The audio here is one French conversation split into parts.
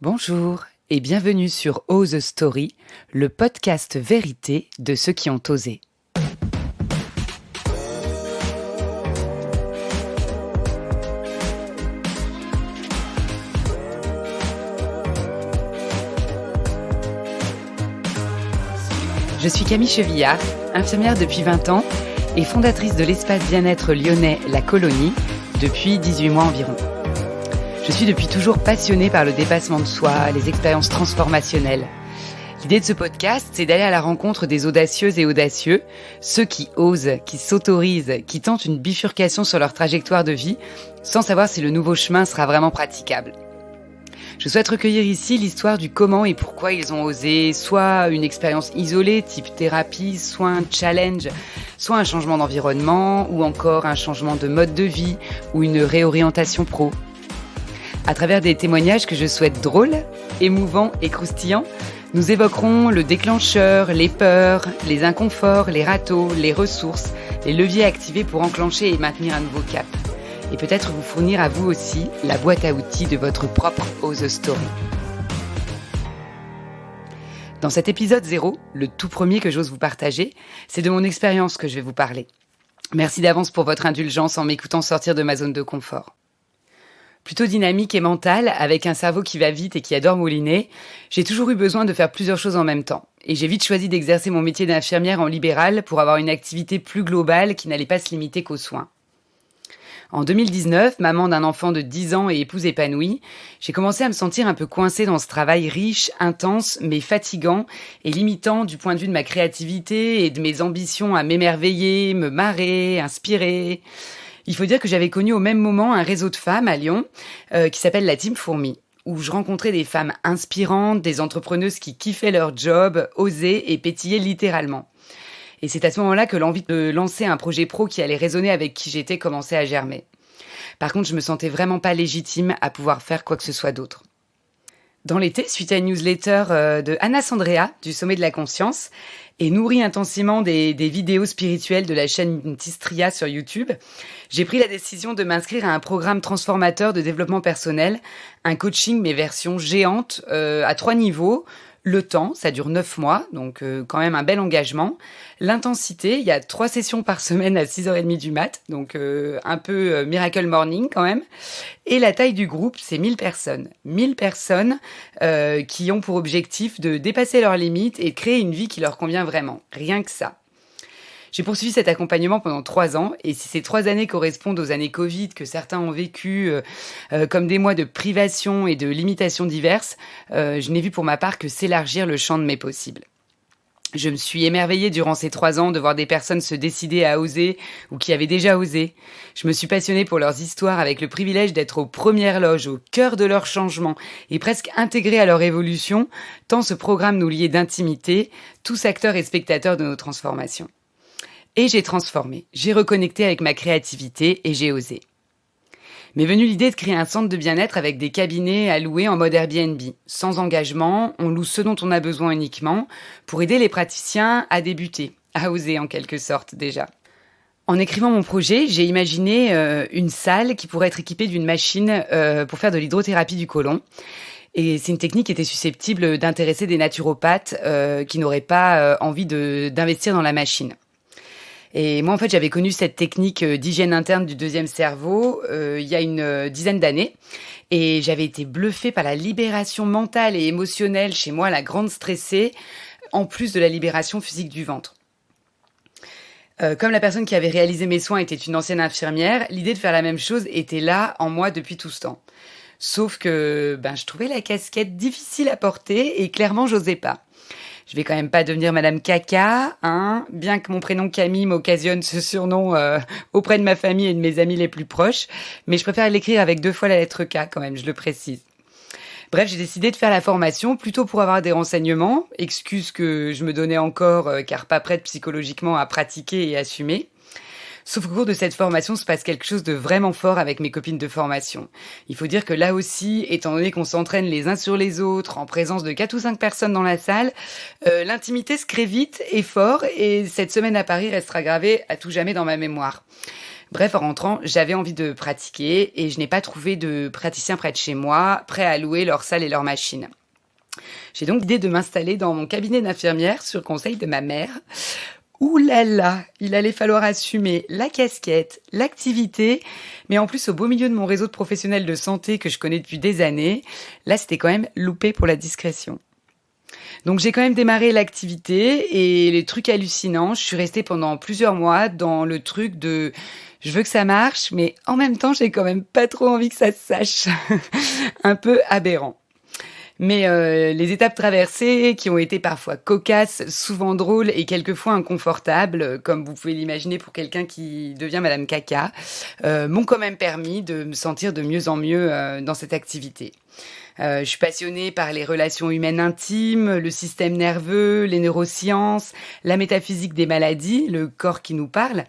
Bonjour et bienvenue sur Ose Story, le podcast vérité de ceux qui ont osé. Je suis Camille Chevillard, infirmière depuis 20 ans et fondatrice de l'espace bien-être lyonnais La Colonie depuis 18 mois environ. Je suis depuis toujours passionnée par le dépassement de soi, les expériences transformationnelles. L'idée de ce podcast, c'est d'aller à la rencontre des audacieuses et audacieux, ceux qui osent, qui s'autorisent, qui tentent une bifurcation sur leur trajectoire de vie, sans savoir si le nouveau chemin sera vraiment praticable. Je souhaite recueillir ici l'histoire du comment et pourquoi ils ont osé, soit une expérience isolée, type thérapie, soit un challenge, soit un changement d'environnement, ou encore un changement de mode de vie, ou une réorientation pro. À travers des témoignages que je souhaite drôles, émouvants et croustillants, nous évoquerons le déclencheur, les peurs, les inconforts, les râteaux, les ressources, les leviers activés pour enclencher et maintenir un nouveau cap. Et peut-être vous fournir à vous aussi la boîte à outils de votre propre Ose Story. Dans cet épisode 0, le tout premier que j'ose vous partager, c'est de mon expérience que je vais vous parler. Merci d'avance pour votre indulgence en m'écoutant sortir de ma zone de confort. Plutôt dynamique et mentale, avec un cerveau qui va vite et qui adore mouliner, j'ai toujours eu besoin de faire plusieurs choses en même temps. Et j'ai vite choisi d'exercer mon métier d'infirmière en libéral pour avoir une activité plus globale qui n'allait pas se limiter qu'aux soins. En 2019, maman d'un enfant de 10 ans et épouse épanouie, j'ai commencé à me sentir un peu coincée dans ce travail riche, intense, mais fatigant et limitant du point de vue de ma créativité et de mes ambitions à m'émerveiller, me marrer, inspirer. Il faut dire que j'avais connu au même moment un réseau de femmes à Lyon qui s'appelle la Team Fourmi, où je rencontrais des femmes inspirantes, des entrepreneuses qui kiffaient leur job, osaient et pétillaient littéralement. Et c'est à ce moment-là que l'envie de lancer un projet pro qui allait résonner avec qui j'étais commençait à germer. Par contre, je me sentais vraiment pas légitime à pouvoir faire quoi que ce soit d'autre. Dans l'été, suite à une newsletter de Anna Sandrea du Sommet de la Conscience, et nourrie intensément des vidéos spirituelles de la chaîne Tistria sur YouTube, j'ai pris la décision de m'inscrire à un programme transformateur de développement personnel, un coaching mais version géante à 3 niveaux. Le temps, ça dure 9 mois, donc quand même un bel engagement. L'intensité, il y a 3 sessions par semaine à 6h30 du mat, donc un peu miracle morning quand même. Et la taille du groupe, c'est 1000 personnes. 1000 personnes qui ont pour objectif de dépasser leurs limites et de créer une vie qui leur convient vraiment. Rien que ça. J'ai poursuivi cet accompagnement pendant 3 ans et si ces 3 années correspondent aux années Covid que certains ont vécues comme des mois de privation et de limitations diverses, je n'ai vu pour ma part que s'élargir le champ de mes possibles. Je me suis émerveillée durant ces 3 ans de voir des personnes se décider à oser ou qui avaient déjà osé. Je me suis passionnée pour leurs histoires avec le privilège d'être aux premières loges, au cœur de leur changement et presque intégrée à leur évolution, tant ce programme nous liait d'intimité, tous acteurs et spectateurs de nos transformations. Et j'ai transformé, j'ai reconnecté avec ma créativité et j'ai osé. M'est venue l'idée de créer un centre de bien-être avec des cabinets à louer en mode Airbnb. Sans engagement, on loue ce dont on a besoin uniquement pour aider les praticiens à débuter, à oser en quelque sorte déjà. En écrivant mon projet, j'ai imaginé une salle qui pourrait être équipée d'une machine pour faire de l'hydrothérapie du côlon. Et c'est une technique qui était susceptible d'intéresser des naturopathes qui n'auraient pas envie d'investir dans la machine. Et moi, en fait, j'avais connu cette technique d'hygiène interne du deuxième cerveau il y a une dizaine d'années. Et j'avais été bluffée par la libération mentale et émotionnelle chez moi, la grande stressée, en plus de la libération physique du ventre. Comme la personne qui avait réalisé mes soins était une ancienne infirmière, l'idée de faire la même chose était là en moi depuis tout ce temps. Sauf que je trouvais la casquette difficile à porter et clairement, j'osais pas. Je vais quand même pas devenir Madame Caca, hein, bien que mon prénom Camille m'occasionne ce surnom auprès de ma famille et de mes amis les plus proches, mais je préfère l'écrire avec 2 fois la lettre K quand même, je le précise. Bref, j'ai décidé de faire la formation plutôt pour avoir des renseignements, excuse que je me donnais encore car pas prête psychologiquement à pratiquer et assumer. Sauf qu'au cours de cette formation se passe quelque chose de vraiment fort avec mes copines de formation. Il faut dire que là aussi, étant donné qu'on s'entraîne les uns sur les autres, en présence de 4 ou 5 personnes dans la salle, l'intimité se crée vite et fort et cette semaine à Paris restera gravée à tout jamais dans ma mémoire. Bref, en rentrant, j'avais envie de pratiquer et je n'ai pas trouvé de praticien près de chez moi, prêt à louer leur salle et leur machine. J'ai donc l'idée de m'installer dans mon cabinet d'infirmière sur conseil de ma mère. Ouh là là, il allait falloir assumer la casquette, l'activité, mais en plus au beau milieu de mon réseau de professionnels de santé que je connais depuis des années, là c'était quand même loupé pour la discrétion. Donc j'ai quand même démarré l'activité et les trucs hallucinants, je suis restée pendant plusieurs mois dans le truc de je veux que ça marche, mais en même temps j'ai quand même pas trop envie que ça se sache. Un peu aberrant. Mais les étapes traversées, qui ont été parfois cocasses, souvent drôles et quelquefois inconfortables, comme vous pouvez l'imaginer pour quelqu'un qui devient Madame Caca, m'ont quand même permis de me sentir de mieux en mieux dans cette activité. Je suis passionnée par les relations humaines intimes, le système nerveux, les neurosciences, la métaphysique des maladies, le corps qui nous parle.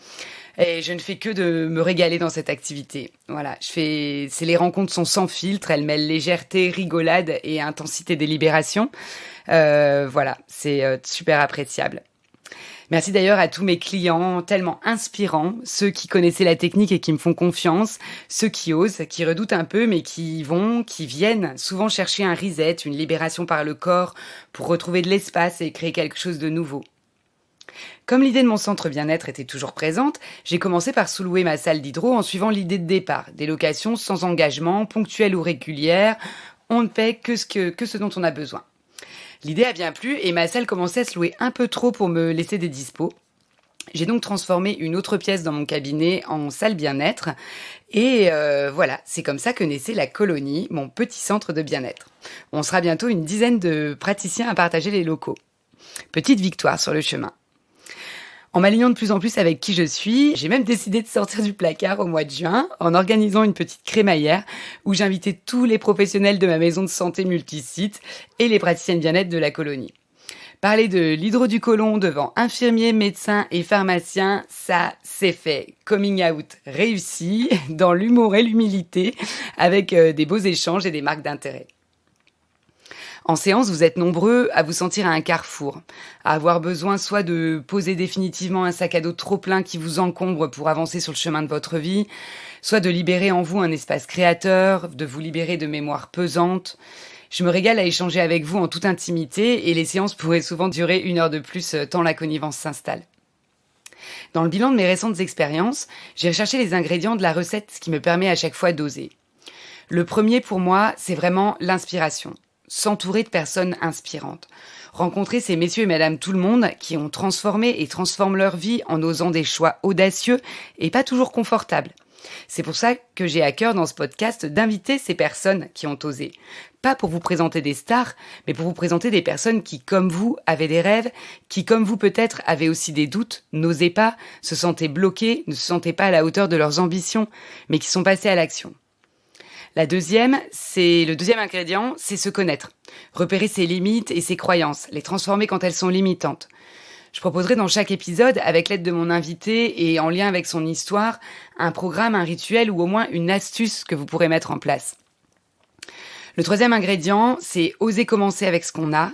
Et je ne fais que de me régaler dans cette activité. Voilà, les rencontres sont sans filtre, elles mêlent légèreté, rigolade et intensité des libérations. Voilà, c'est super appréciable. Merci d'ailleurs à tous mes clients tellement inspirants, ceux qui connaissaient la technique et qui me font confiance, ceux qui osent, qui redoutent un peu mais qui viennent souvent chercher un reset, une libération par le corps pour retrouver de l'espace et créer quelque chose de nouveau. Comme l'idée de mon centre bien-être était toujours présente, j'ai commencé par sous-louer ma salle d'hydro en suivant l'idée de départ. Des locations sans engagement, ponctuelles ou régulières, on ne paie que ce dont on a besoin. L'idée a bien plu et ma salle commençait à se louer un peu trop pour me laisser des dispos. J'ai donc transformé une autre pièce dans mon cabinet en salle bien-être. Et voilà, c'est comme ça que naissait la colonie, mon petit centre de bien-être. On sera bientôt une dizaine de praticiens à partager les locaux. Petite victoire sur le chemin. En m'alignant de plus en plus avec qui je suis, j'ai même décidé de sortir du placard au mois de juin en organisant une petite crémaillère où j'invitais tous les professionnels de ma maison de santé multisite et les praticiennes bien-être de la colonie. Parler de l'hydro du côlon devant infirmiers, médecins et pharmaciens, ça c'est fait. Coming out réussi, dans l'humour et l'humilité, avec des beaux échanges et des marques d'intérêt. En séance, vous êtes nombreux à vous sentir à un carrefour, à avoir besoin soit de poser définitivement un sac à dos trop plein qui vous encombre pour avancer sur le chemin de votre vie, soit de libérer en vous un espace créateur, de vous libérer de mémoires pesantes. Je me régale à échanger avec vous en toute intimité et les séances pourraient souvent durer 1 heure de plus tant la connivence s'installe. Dans le bilan de mes récentes expériences, j'ai recherché les ingrédients de la recette qui me permet à chaque fois d'oser. Le premier pour moi, c'est vraiment l'inspiration. S'entourer de personnes inspirantes. Rencontrer ces messieurs et madame tout le monde qui ont transformé et transforment leur vie en osant des choix audacieux et pas toujours confortables. C'est pour ça que j'ai à cœur dans ce podcast d'inviter ces personnes qui ont osé. Pas pour vous présenter des stars, mais pour vous présenter des personnes qui, comme vous, avaient des rêves, qui, comme vous peut-être, avaient aussi des doutes, n'osaient pas, se sentaient bloqués, ne se sentaient pas à la hauteur de leurs ambitions, mais qui sont passés à l'action. Le deuxième ingrédient, c'est se connaître. Repérer ses limites et ses croyances, les transformer quand elles sont limitantes. Je proposerai dans chaque épisode, avec l'aide de mon invité et en lien avec son histoire, un programme, un rituel ou au moins une astuce que vous pourrez mettre en place. Le troisième ingrédient, c'est oser commencer avec ce qu'on a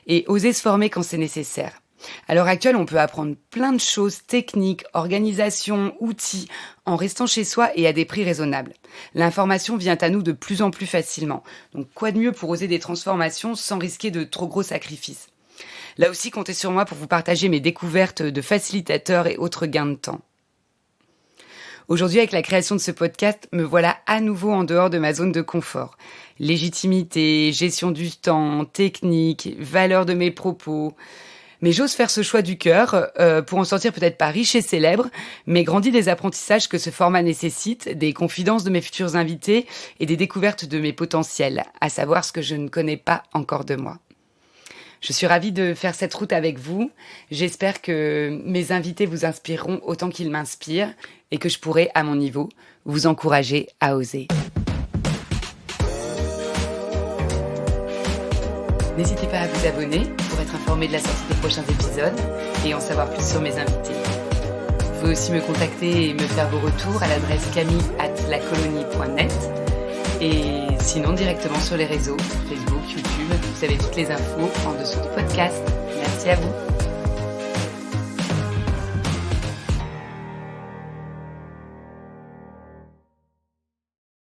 et oser se former quand c'est nécessaire. À l'heure actuelle, on peut apprendre plein de choses techniques, organisation, outils, en restant chez soi et à des prix raisonnables. L'information vient à nous de plus en plus facilement. Donc quoi de mieux pour oser des transformations sans risquer de trop gros sacrifices. Là aussi, comptez sur moi pour vous partager mes découvertes de facilitateurs et autres gains de temps. Aujourd'hui, avec la création de ce podcast, me voilà à nouveau en dehors de ma zone de confort. Légitimité, gestion du temps, technique, valeur de mes propos. Mais j'ose faire ce choix du cœur pour en sortir peut-être pas riche et célèbre, mais grandi des apprentissages que ce format nécessite, des confidences de mes futurs invités et des découvertes de mes potentiels, à savoir ce que je ne connais pas encore de moi. Je suis ravie de faire cette route avec vous. J'espère que mes invités vous inspireront autant qu'ils m'inspirent et que je pourrai, à mon niveau, vous encourager à oser. N'hésitez pas à vous abonner pour être informé de la sortie des prochains épisodes et en savoir plus sur mes invités. Vous pouvez aussi me contacter et me faire vos retours à l'adresse camille@lacolonie.net et sinon directement sur les réseaux, Facebook, YouTube, vous avez toutes les infos en dessous du podcast. Merci à vous.